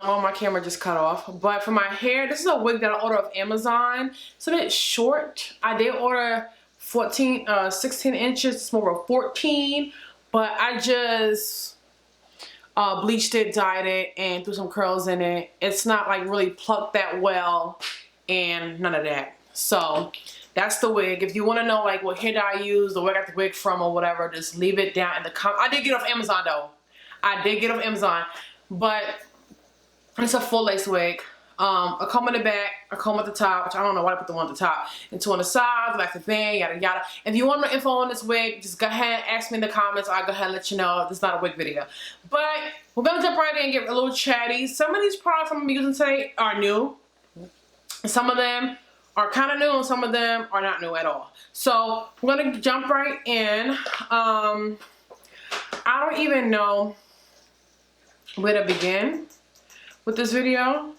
Oh, my camera just cut off. But for my hair, this is a wig that I ordered off Amazon. It's a bit short. I did order 16 inches. It's more of 14. But I just bleached it, dyed it, and threw some curls in it. It's not like really plucked that well and none of that. So that's the wig. If you want to know like what hair dye I use or where I got the wig from or whatever, just leave it down in the comments. I did get it off Amazon though. I did get it off Amazon. But it's a full lace wig. A comb in the back, a comb at the top, which I don't know why I put the one at the top, and two on the sides, like the thing, yada yada. If you want more info on this wig, just go ahead, ask me in the comments, I'll go ahead and let you know. This is not a wig video. But we're gonna jump right in and get a little chatty. Some of these products I'm gonna be using today are new. Some of them are kind of new and some of them are not new at all. So we're gonna jump right in. I don't even know where to begin with this video.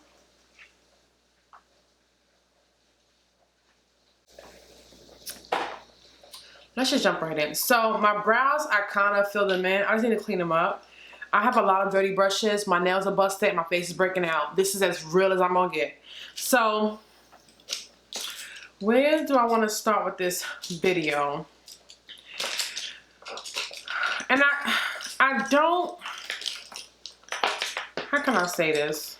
Let's just jump right in. So my brows, I kind of fill them in. I just need to clean them up. I have a lot of dirty brushes. My nails are busted. My face is breaking out. This is as real as I'm gonna get. So where do I want to start with this video? And I don't, how can I say this?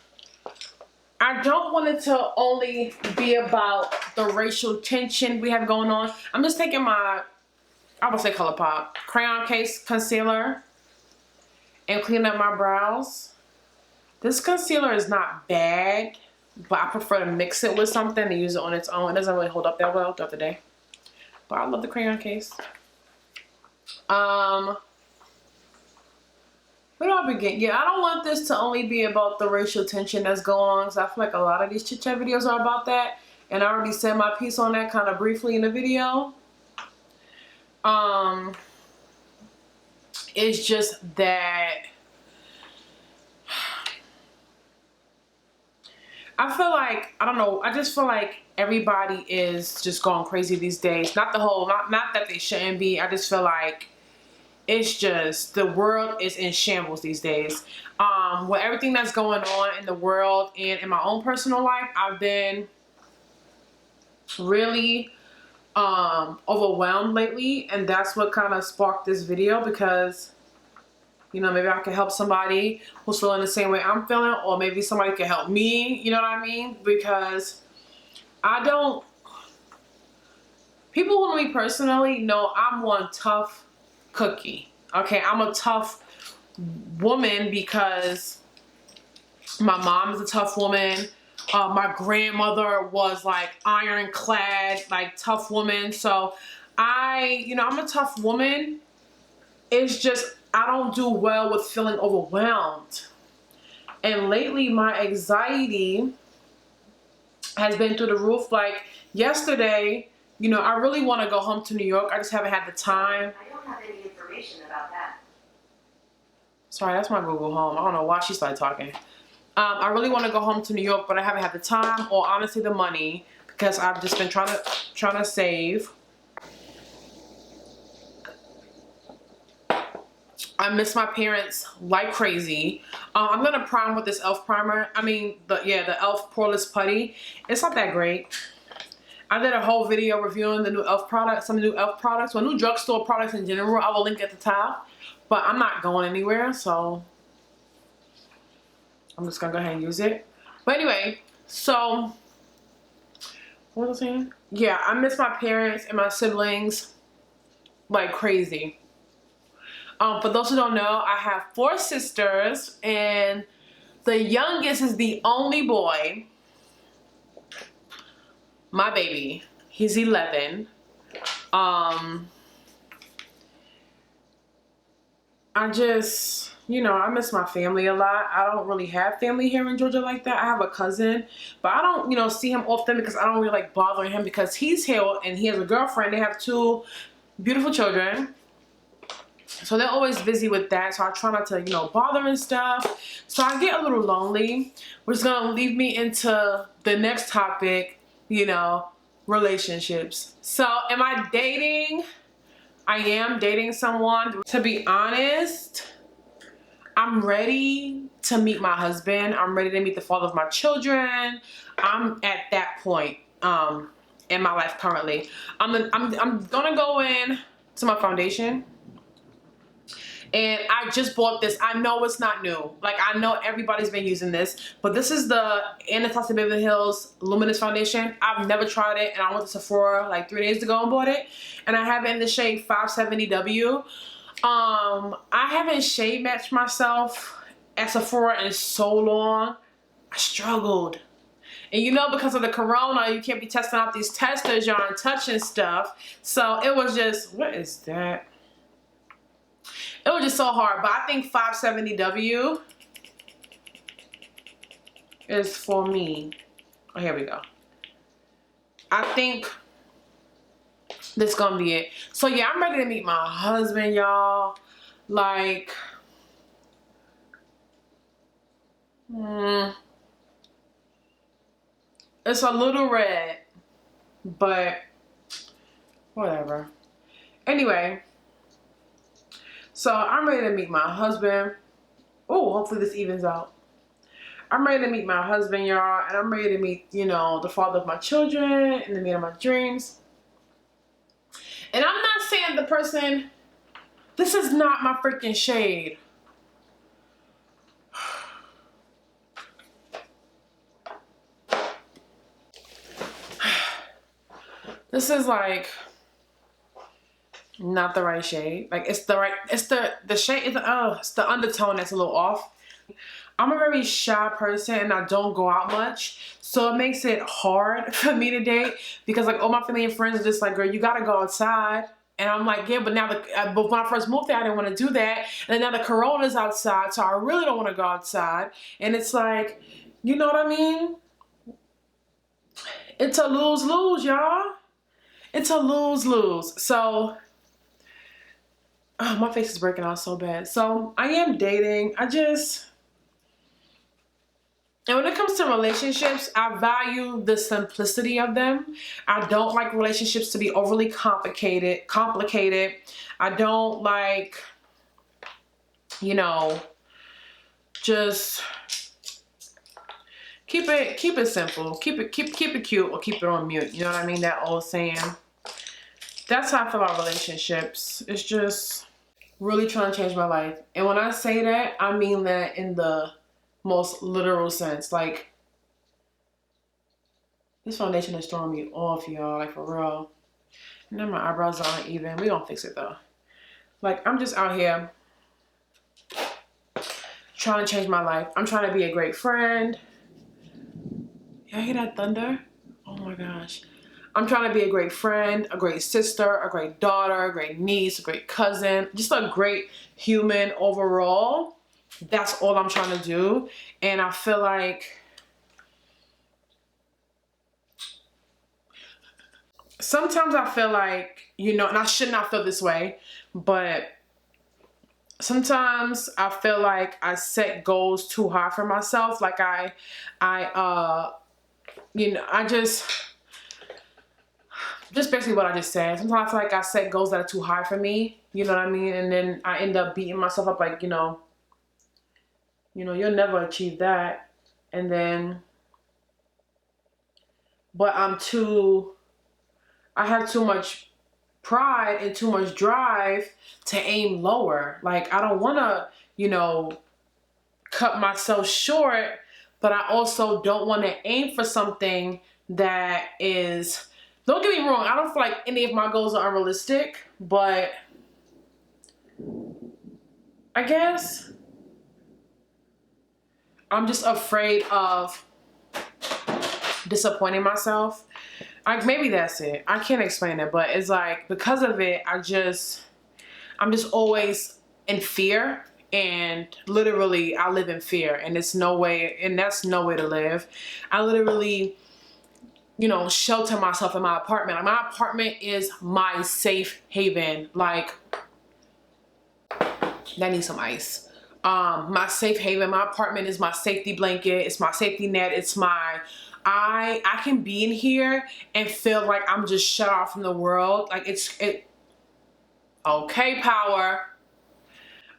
I don't want it to only be about the racial tension we have going on. I'm just taking my, I would say ColourPop, Crayon Case Concealer and clean up my brows. This concealer is not bad, but I prefer to mix it with something and use it on its own. It doesn't really hold up that well throughout the day. But I love the Crayon Case. Where do I begin? Yeah, I don't want this to only be about the racial tension that's going on, because I feel like a lot of these chit chat videos are about that. And I already said my piece on that kind of briefly in the video. It's just that I feel like, I don't know, I just feel like everybody is just going crazy these days. Not the whole, not that they shouldn't be. I just feel like it's just, the world is in shambles these days. With everything that's going on in the world and in my own personal life, I've been really overwhelmed lately, and that's what kind of sparked this video, because you know, maybe I can help somebody who's feeling the same way I'm feeling, or maybe somebody can help me, you know what I mean? Because I don't, people who know me personally know I'm one tough cookie. Okay, I'm a tough woman because my mom is a tough woman. My grandmother was like ironclad, like tough woman. So you know, I'm a tough woman. It's just, I don't do well with feeling overwhelmed. And lately my anxiety has been through the roof. Like yesterday, you know, I really want to go home to New York. I just haven't had the time. I don't have any information about that. Sorry, that's my Google Home. I don't know why she started talking. I really want to go home to New York, but I haven't had the time or honestly the money, because I've just been trying to save. I miss my parents like crazy. I'm gonna prime with this E.L.F. primer. I mean, the E.L.F. Poreless Putty. It's not that great. I did a whole video reviewing the new E.L.F. products, some new E.L.F. products, or new drugstore products in general. I will link at the top. But I'm not going anywhere, so I'm just gonna go ahead and use it. But anyway, so what was I saying? Yeah, I miss my parents and my siblings like crazy. For those who don't know, I have 4 sisters, and the youngest is the only boy. My baby, he's 11. I just, you know, I miss my family a lot. I don't really have family here in Georgia like that. I have a cousin, but I don't, you know, see him often because I don't really like bothering him, because he's here and he has a girlfriend. They have 2 beautiful children. So they're always busy with that. So I try not to, you know, bother and stuff. So I get a little lonely, which is going to lead me into the next topic, you know, relationships. So am I dating? I am dating someone. To be honest, I'm ready to meet my husband. I'm ready to meet the father of my children. I'm at that point in my life currently. I'm gonna go in to my foundation. And I just bought this. I know it's not new. Like, I know everybody's been using this. But this is the Anastasia Beverly Hills Luminous Foundation. I've never tried it. And I went to Sephora like 3 days ago and bought it. And I have it in the shade 570W. I haven't shade matched myself at Sephora in so long. I struggled. And you know, because of the corona, you can't be testing out these testers. You're on touching stuff. So it was just, what is that? It was just so hard, but I think 570W is for me. Oh, here we go. I think this is gonna be it. So yeah, I'm ready to meet my husband, y'all. Like, it's a little red, but whatever. Anyway. So I'm ready to meet my husband. Oh, hopefully this evens out. I'm ready to meet my husband, y'all. And I'm ready to meet, you know, the father of my children and the man of my dreams. And I'm not saying the person, this is not my freaking shade. This is like not the right shade. Like, it's the right, it's the shade is, it's the undertone that's a little off. I'm a very shy person and I don't go out much, so it makes it hard for me to date, because like all my family and friends are just like, girl, you gotta go outside. And I'm like, yeah, but now but when I first moved there, I didn't want to do that. And then now the corona's outside, so I really don't want to go outside. And it's like, you know what I mean? It's a lose-lose, y'all. It's a lose-lose. So oh, my face is breaking out so bad. So I am dating. And when it comes to relationships, I value the simplicity of them. I don't like relationships to be overly complicated. I don't like, you know, just keep it simple. Keep it cute, or keep it on mute. You know what I mean? That old saying. That's how I feel about relationships. It's just really trying to change my life. And when I say that, I mean that in the most literal sense. Like, this foundation is throwing me off, y'all. Like, for real. And then my eyebrows aren't even. We gonna fix it though. Like, I'm just out here trying to change my life. I'm trying to be a great friend. Y'all hear that thunder? Oh my gosh. I'm trying to be a great friend, a great sister, a great daughter, a great niece, a great cousin, just a great human overall. That's all I'm trying to do. And I feel like sometimes I feel like, you know, and I should not feel this way, but sometimes I feel like I set goals too high for myself. Like you know, I just basically what I just said. Sometimes I feel like I set goals that are too high for me. You know what I mean? And then I end up beating myself up like, you know, you'll never achieve that. And then, but I have too much pride and too much drive to aim lower. Like, I don't want to, you know, cut myself short, but I also don't want to aim for something that is, don't get me wrong, I don't feel like any of my goals are unrealistic, but I guess I'm just afraid of disappointing myself. Like, maybe that's it. I can't explain it, but it's like, because of it, I'm just always in fear. And literally, I live in fear, and it's no way, and that's no way to live. I literally, you know, shelter myself in my apartment. Like, my apartment is my safe haven. Like, that needs some ice. My safe haven, my apartment is my safety blanket. It's my safety net. It's my, I can be in here and feel like I'm just shut off from the world. Like, okay, power.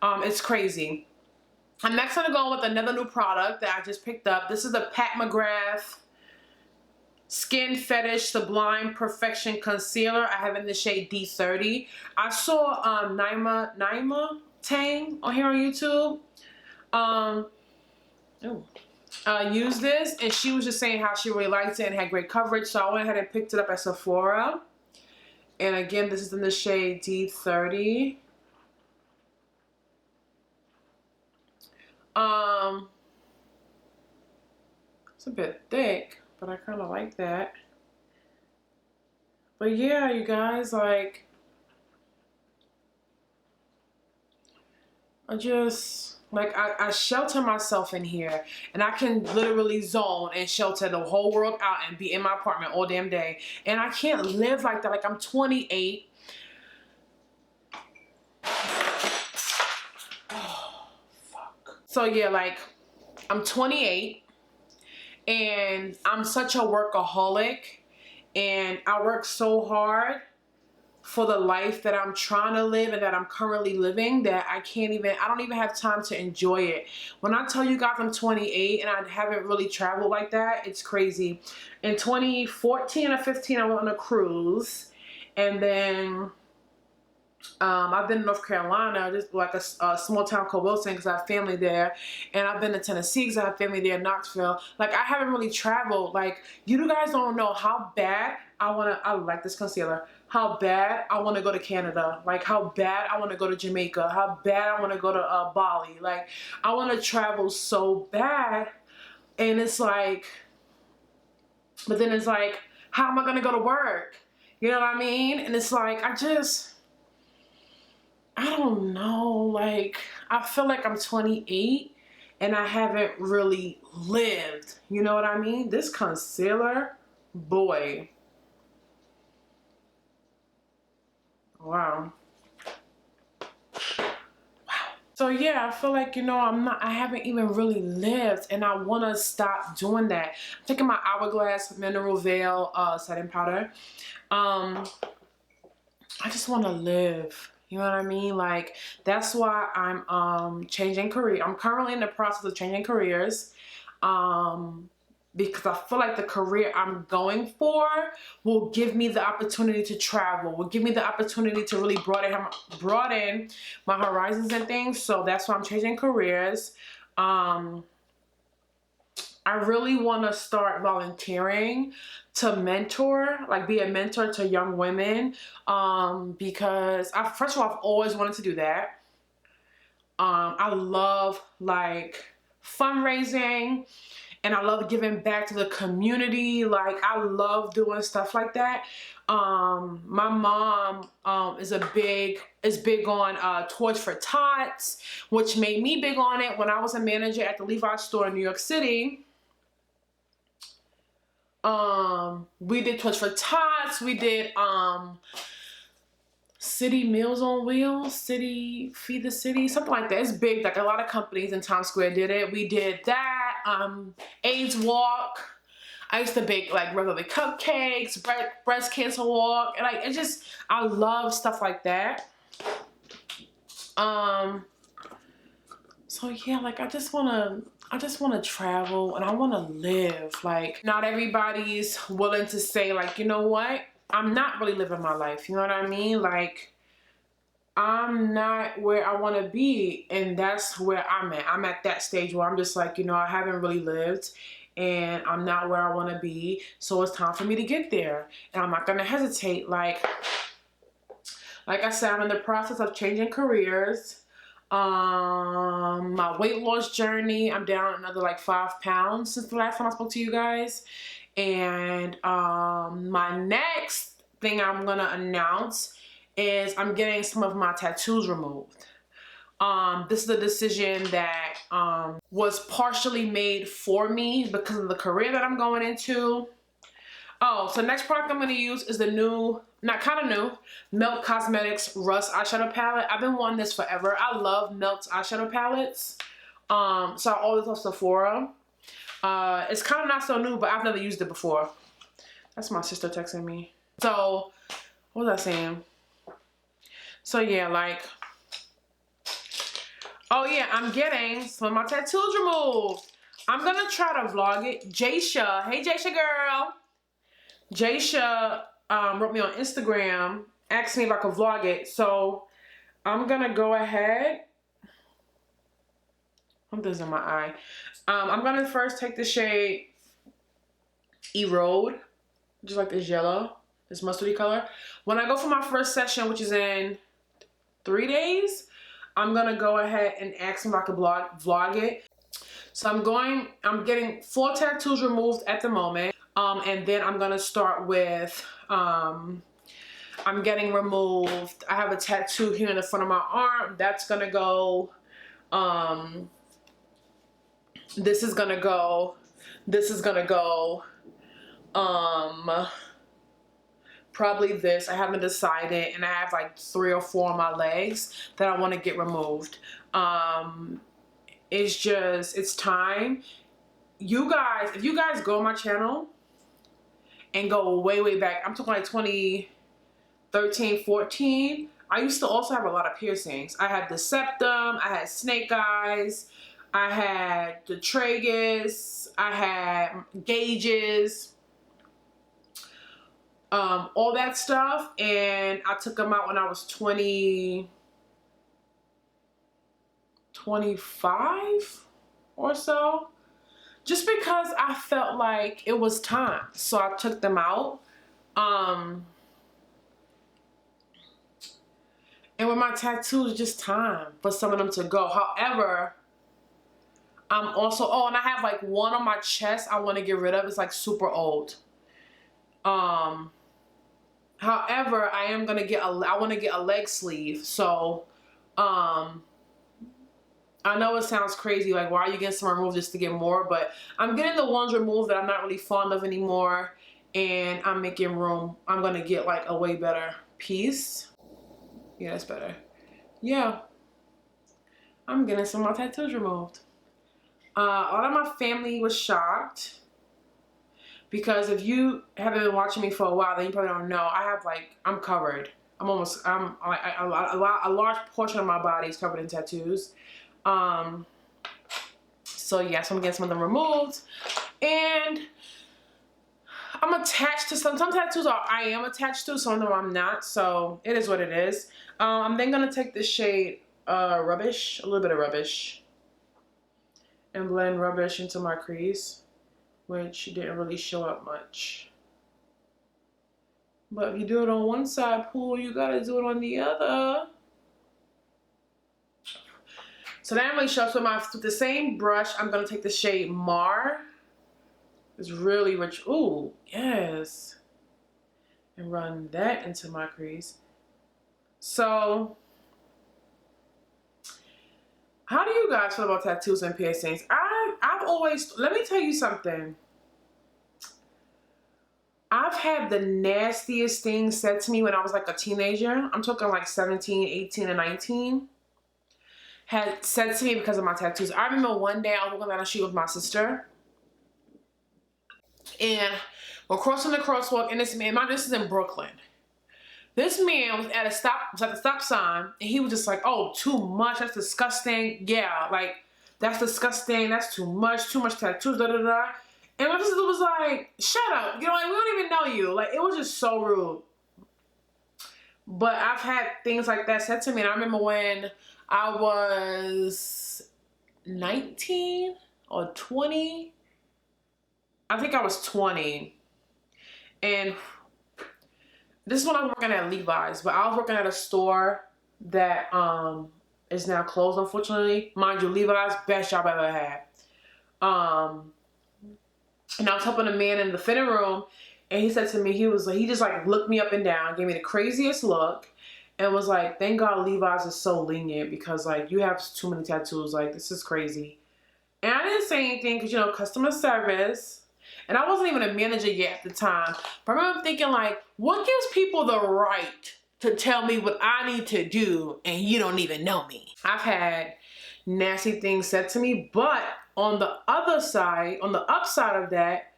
It's crazy. I'm next gonna go with another new product that I just picked up. This is the Mcgrath Skin Fetish Sublime Perfection Concealer. I have it in the shade D30. I saw Naima Tang on here on YouTube. Use this, and she was just saying how she really liked it and had great coverage. So I went ahead and picked it up at Sephora. And again, this is in the shade D30. It's a bit thick, but I kind of like that. But yeah, you guys, like, I shelter myself in here, and I can literally zone and shelter the whole world out and be in my apartment all damn day. And I can't live like that. Like, I'm 28. Oh, fuck. So yeah, like, I'm 28. And I'm such a workaholic, and I work so hard for the life that I'm trying to live and that I'm currently living that I don't even have time to enjoy it. When I tell you guys I'm 28 and I haven't really traveled like that, it's crazy. In 2014 or 15, I went on a cruise, and then I've been in North Carolina, just like a small town called Wilson, because I have family there. And I've been to Tennessee because I have family there in Knoxville. Like, I haven't really traveled. Like, you guys don't know how bad I like this concealer. How bad I want to go to Canada. Like, how bad I want to go to Jamaica. How bad I want to go to Bali. Like, I want to travel so bad. And it's like, but then it's like, how am I going to go to work? You know what I mean? And it's like, I don't know, like, I feel like I'm 28 and I haven't really lived. You know what I mean? This concealer, boy. Wow. So yeah, I feel like, you know, I haven't even really lived, and I want to stop doing that. I'm taking my Hourglass Mineral Veil setting powder. I just want to live. You know what I mean? Like, that's why I'm changing career. I'm currently in the process of changing careers. Because I feel like the career I'm going for will give me the opportunity to travel, will give me the opportunity to really broaden my horizons and things. So that's why I'm changing careers. I really want to start volunteering to mentor, like be a mentor to young women, because first of all, I've always wanted to do that. I love like fundraising, and I love giving back to the community. Like, I love doing stuff like that. My mom is big on Toys for Tots, which made me big on it when I was a manager at the Levi's store in New York City. We did Toys for Tots. We did City Meals on Wheels, City Feed the City, something like that. It's big. Like, a lot of companies in Times Square did it. We did that. AIDS Walk. I used to bake like regular cupcakes, breast cancer walk, and like, I love stuff like that. So yeah, like, I just wanna travel, and I wanna live. Like, not everybody's willing to say, like, you know what? I'm not really living my life. You know what I mean? Like, I'm not where I want to be, and that's where I'm at. I'm at that stage where I'm just like, you know, I haven't really lived, and I'm not where I want to be, so it's time for me to get there, and I'm not going to hesitate. Like I said, I'm in the process of changing careers. My weight loss journey, I'm down another like 5 pounds since the last time I spoke to you guys. And my next thing I'm gonna announce is I'm getting some of my tattoos removed. This is a decision that was partially made for me because of the career that I'm going into. Oh, so next product I'm gonna use is the new, not kind of new, Milk Cosmetics Rust eyeshadow palette. I've been wanting this forever. I love Milk's eyeshadow palettes. So I ordered this off Sephora. It's kind of not so new, but I've never used it before. That's my sister texting me. So, what was I saying? So yeah, like, Oh yeah, I'm getting some of my tattoos removed. I'm gonna try to vlog it. Jaysha, hey Jaysha girl. Jaysha wrote me on Instagram, asked me if I could vlog it. So I'm gonna go ahead. Something's in my eye. I'm gonna first take the shade Erode, just like this yellow, this mustardy color. When I go for my first session, which is in 3 days, I'm gonna go ahead and ask them if I could vlog it. So I'm getting 4 tattoos removed at the moment. And then I'm gonna start with, I'm getting removed. I have a tattoo here in the front of my arm. That's gonna go, this is gonna go, this is gonna go, probably this. I haven't decided, and I have like 3 or 4 on my legs that I want to get removed. It's time. You guys, if you guys go on my channel and go way back, I'm talking like 2013, 14, I used to also have a lot of piercings. I had the septum, I had snake eyes, I had the tragus, I had gauges, all that stuff, and I took them out when I was 25 or so, just because I felt like it was time. So I took them out. And with my tattoos, just time for some of them to go. However, I'm also, oh, and I have like one on my chest I want to get rid of. It's like super old. However, I am gonna get I want to get a leg sleeve. So, I know it sounds crazy, like why are you getting some removed just to get more? But I'm getting the ones removed that I'm not really fond of anymore, and I'm making room. I'm gonna get like a way better piece. Yeah, that's better. Yeah, I'm getting some of my tattoos removed. All of my family was shocked. Because if you haven't been watching me for a while, then you probably don't know. I have like, I'm covered. I'm a large portion of my body is covered in tattoos. So yeah, so I'm getting some of them removed. And I'm attached to some tattoos I am attached to, some of them I'm not. So it is what it is. I'm then gonna take the shade Rubbish, a little bit of Rubbish, and blend Rubbish into my crease, which didn't really show up much. But if you do it on one side, pool, you gotta do it on the other. So that really shows up with the same brush. I'm gonna take the shade Mar. It's really rich. Ooh, yes. And run that into my crease. So, how do you guys feel about tattoos and piercings? I've always, let me tell you something. I've had the nastiest things said to me when I was like a teenager. I'm talking like 17, 18, and 19. Had said to me because of my tattoos. I remember one day I was walking down the street with my sister. And we're crossing the crosswalk, and this man, this is in Brooklyn. This man was at the stop sign, and he was just like, oh, too much, that's disgusting. Yeah, like, that's disgusting, that's too much tattoos, da da da. And my sister was like, shut up, you know, like, we don't even know you. Like, it was just so rude. But I've had things like that said to me, and I remember when I was 19 or 20. I think I was 20. And this is when I was working at Levi's, but I was working at a store that is now closed, unfortunately. Mind you, Levi's, best job I ever had. And I was helping a man in the fitting room, and he said to me, he just like looked me up and down, gave me the craziest look, and was like, thank God Levi's is so lenient, because like you have too many tattoos, like this is crazy. And I didn't say anything because, you know, customer service. And I wasn't even a manager yet at the time. But I remember thinking like, what gives people the right to tell me what I need to do and you don't even know me? I've had nasty things said to me, but on the other side, on the upside of that,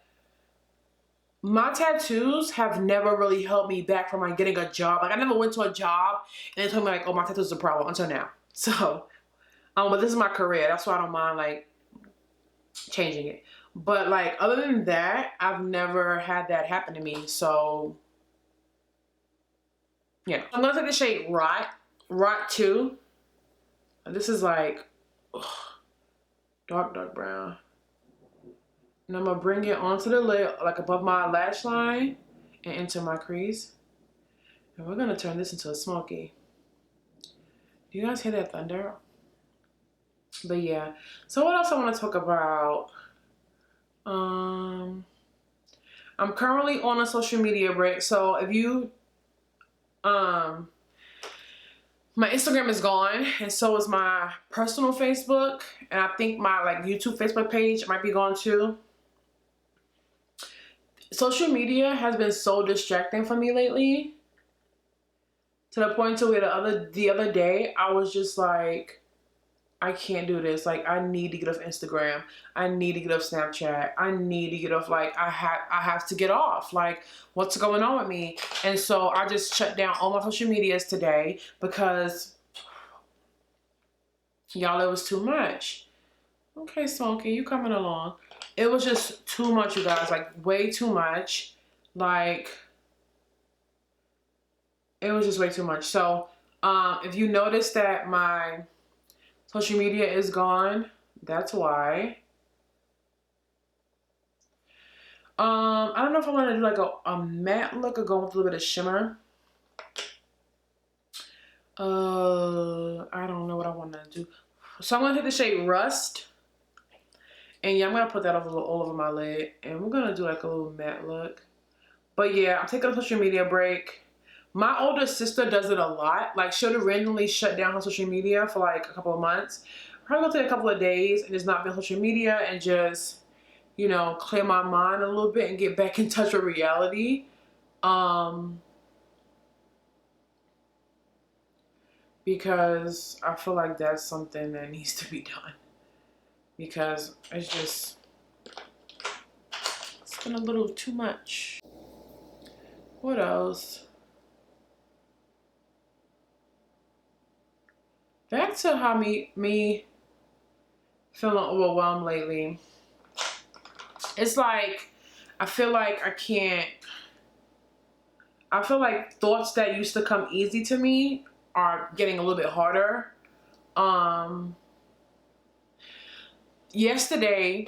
my tattoos have never really held me back from like getting a job. Like I never went to a job and they told me like, oh, my tattoos is a problem until now. So But this is my career. That's why I don't mind like changing it. But like other than that, I've never had that happen to me. So yeah. I'm gonna take the shade Rot 2. This is like dark brown. And I'm gonna bring it onto the lid, like above my lash line and into my crease. And we're gonna turn this into a smoky. Do you guys hear that thunder? But yeah. So what else I want to talk about? I'm currently on a social media break. So if you my Instagram is gone, and so is my personal Facebook, and I think my like YouTube Facebook page might be gone too. Social media has been so distracting for me lately, to the point to where the other day I was just like, I can't do this. Like, I need to get off Instagram. I need to get off Snapchat. I need to get off, like, I have to get off. Like, what's going on with me? And so I just shut down all my social medias today because, y'all, it was too much. Okay, Smokey, you coming along. It was just too much, you guys. Like, way too much. Like, it was just way too much. So, if you notice that my social media is gone, that's why. I don't know if I want to do like a matte look or go with a little bit of shimmer. I don't know what I want to do. So I'm going to take the shade Rust. And yeah, I'm going to put that all over my lid. And we're going to do like a little matte look. But yeah, I'm taking a social media break. My older sister does it a lot. Like, she'll randomly shut down her social media for like a couple of months. Probably gonna take a couple of days and just not be on social media and just, you know, clear my mind a little bit and get back in touch with reality. Because I feel like that's something that needs to be done. Because it's been a little too much. What else? Back to how me feeling overwhelmed lately. It's like, I feel like thoughts that used to come easy to me are getting a little bit harder. Yesterday,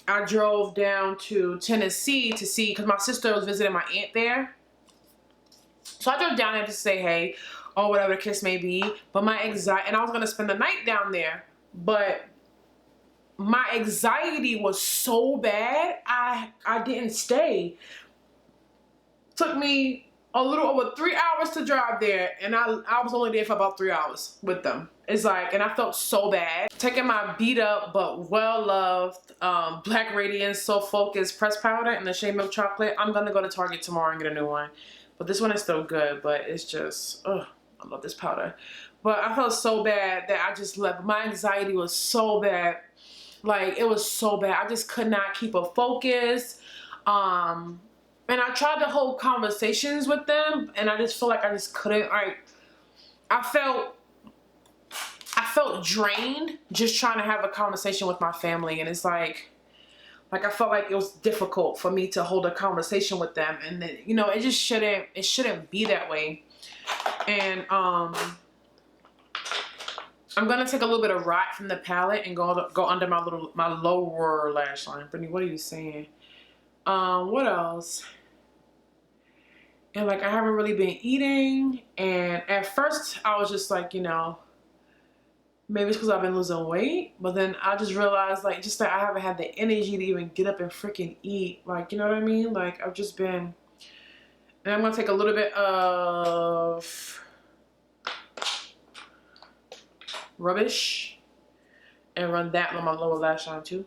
I drove down to Tennessee to see, because my sister was visiting my aunt there. So I drove down there to say hey, or whatever the case may be. But my anxiety, and I was going to spend the night down there. But my anxiety was so bad, I didn't stay. Took me a little over 3 hours to drive there, and I was only there for about 3 hours with them. It's like, and I felt so bad. Taking my beat up but well loved Black Radiance So Focused press powder in the shade Milk Chocolate. I'm gonna go to Target tomorrow and get a new one. But this one is still good, but it's just, ugh, I love this powder. But I felt so bad that I just left. My anxiety was so bad. Like, it was so bad. I just could not keep a focus. And I tried to hold conversations with them, and I just feel like I just couldn't. Like, I felt drained just trying to have a conversation with my family, and it's like I felt like it was difficult for me to hold a conversation with them, and then, you know, it shouldn't be that way. And I'm gonna take a little bit of Rot from the palette and go under my lower lash line. Brittany, what are you saying? What else? And like, I haven't really been eating, and at first I was just like, you know, maybe it's because I've been losing weight, but then I just realized, like, just that I haven't had the energy to even get up and freaking eat. Like, you know what I mean? Like, I've just been, and I'm gonna take a little bit of Rubbish and run that on my lower lash line too,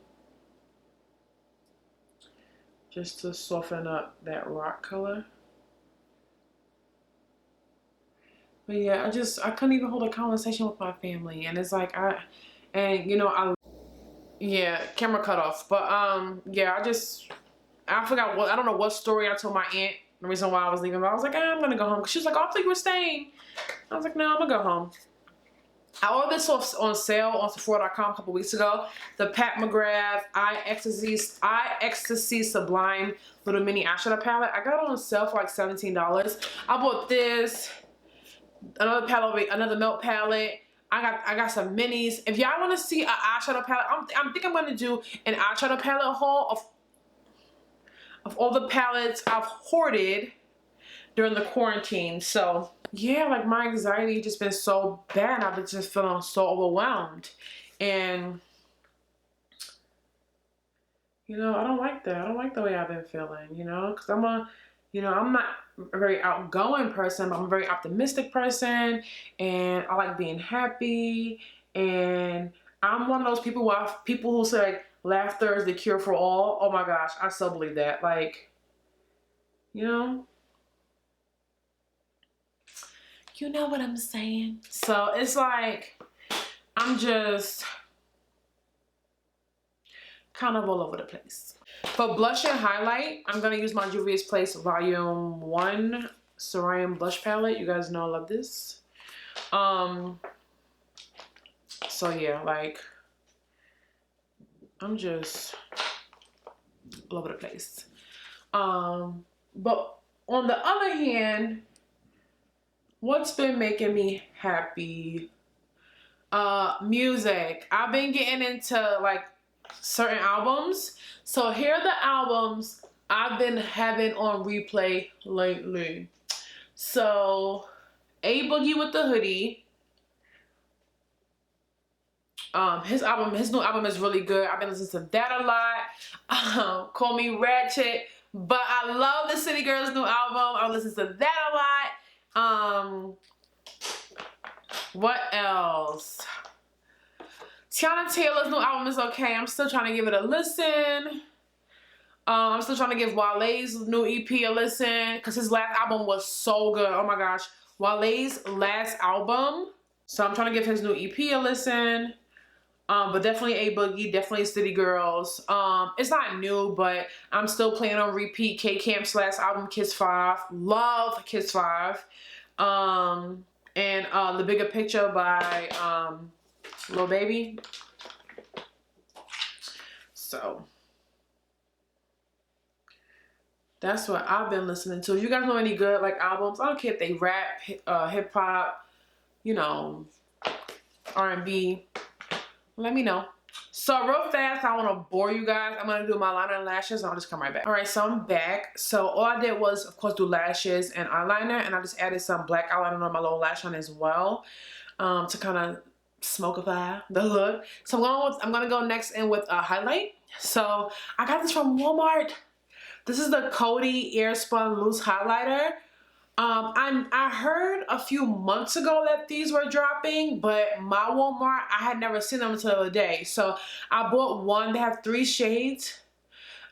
just to soften up that rock color. But yeah, I couldn't even hold a conversation with my family, and it's like yeah, camera cut off. But yeah, I forgot I don't know what story I told my aunt, the reason why I was leaving, but I was like, I'm gonna go home. She was like, oh, I thought you were staying. I was like, no, I'm gonna go home. I ordered this on sale on Sephora.com a couple weeks ago. The Pat McGrath Ecstasy Sublime little mini eyeshadow palette. I got it on sale for like $17. I bought this, another palette, another melt palette. I got some minis. If y'all want to see an eyeshadow palette, I think I'm going to do an eyeshadow palette haul of all the palettes I've hoarded during the quarantine. So yeah, like my anxiety just been so bad. I've been just feeling so overwhelmed, and you know, I don't like that. I don't like the way I've been feeling, you know, because I'm not a very outgoing person, but I'm a very optimistic person, and I like being happy, and I'm one of those people who say like, laughter is the cure for all. Oh my gosh, I so believe that. Like, you know what I'm saying? So it's like, I'm just kind of all over the place. For blush and highlight, I'm going to use my Juvia's Place Volume 1 Saharan Blush Palette. You guys know I love this. So yeah, like, I'm just all over the place. But on the other hand, what's been making me happy? Music. I've been getting into like certain albums. So here are the albums I've been having on replay lately. So A Boogie with the Hoodie. His new album is really good. I've been listening to that a lot. Call Me Ratchet. But I love the City Girls new album. I listen to that a lot. What else? Tiana Taylor's new album is okay. I'm still trying to give it a listen. I'm still trying to give Wale's new EP a listen, because his last album was so good. Oh my gosh. Wale's last album. So I'm trying to give his new EP a listen. But definitely A Boogie, definitely City Girls. It's not new, but I'm still playing on repeat K Camp's last album, Kiss 5. Love Kiss 5. And The Bigger Picture by Lil Baby. So that's what I've been listening to. If you guys know any good like albums, I don't care if they rap, hip hop, you know, R&B, let me know. So real fast, I want to bore you guys. I'm going to do my eyeliner and lashes, and I'll just come right back. Alright, so I'm back. So all I did was, of course, do lashes and eyeliner, and I just added some black eyeliner on my lower lash line as well, to kind of smokify the look. So I'm gonna go next in with a highlight. So I got this from Walmart. This is the Coty Airspun Loose Highlighter. I heard a few months ago that these were dropping, but my Walmart, I had never seen them until the other day. So I bought one. They have 3 shades.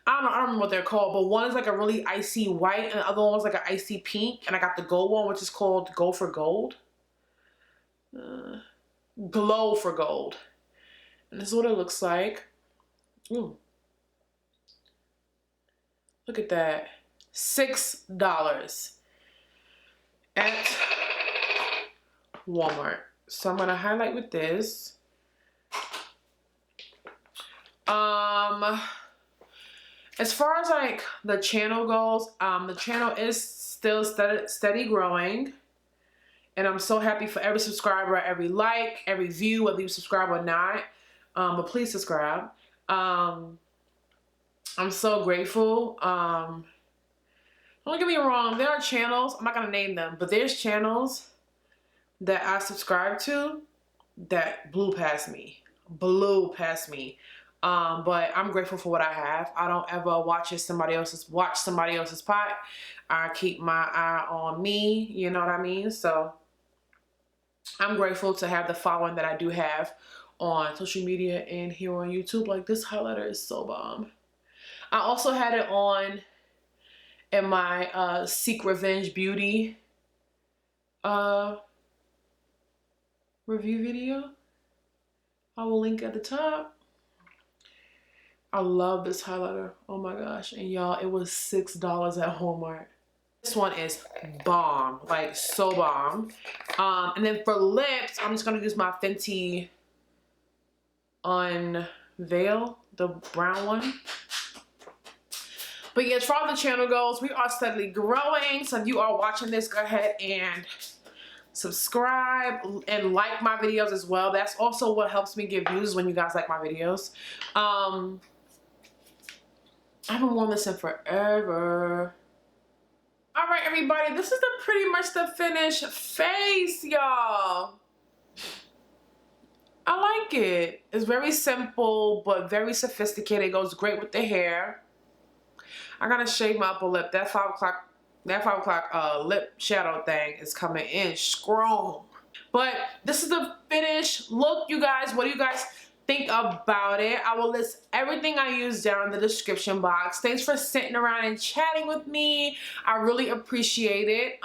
I don't remember what they're called, but one is like a really icy white, and the other one was like an icy pink. And I got the gold one, which is called Go for Gold. Glow for Gold. And this is what it looks like. Ooh. Look at that. $6 at Walmart. So I'm gonna highlight with this. As far as like the channel goes, the channel is still steady growing. And I'm so happy for every subscriber, every like, every view, whether you subscribe or not. But please subscribe. I'm so grateful. Don't get me wrong, there are channels, I'm not going to name them, but there's channels that I subscribe to that blew past me. But I'm grateful for what I have. I don't ever watch somebody else's pot. I keep my eye on me, you know what I mean? So I'm grateful to have the following that I do have on social media and here on YouTube. Like, this highlighter is so bomb. I also had it on in my Seek Revenge Beauty review video. I will link at the top. I love this highlighter. Oh my gosh. And y'all, it was $6 at Walmart. This one is bomb, like so bomb. And then for lips, I'm just gonna use my Fenty Unveil, the brown one. But yeah, as far as the channel goes, we are steadily growing. So if you are watching this, go ahead and subscribe and like my videos as well. That's also what helps me get views, when you guys like my videos. I haven't worn this in forever. All right, everybody, this is pretty much the finished face, y'all. I like it. It's very simple, but very sophisticated. It goes great with the hair. I gotta shave my upper lip. That 5 o'clock lip shadow thing is coming in strong. But this is the finished look, you guys. What do you guys think about it? I will list everything I use down in the description box. Thanks for sitting around and chatting with me. I really appreciate it.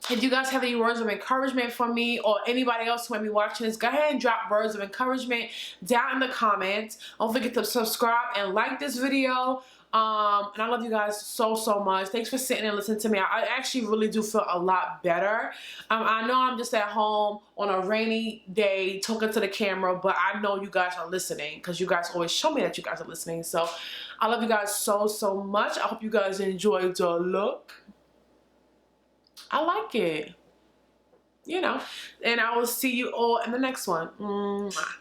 If you guys have any words of encouragement for me, or anybody else who might be watching this, go ahead and drop words of encouragement down in the comments. Don't forget to subscribe and like this video. And I love you guys so much. Thanks for sitting and listening to me. I actually really do feel a lot better. I know I'm just at home on a rainy day talking to the camera, but I know you guys are listening, because you guys always show me that you guys are listening. So I love you guys so much. I hope you guys enjoyed the look. I like it, you know, and I will see you all in the next one. Mwah.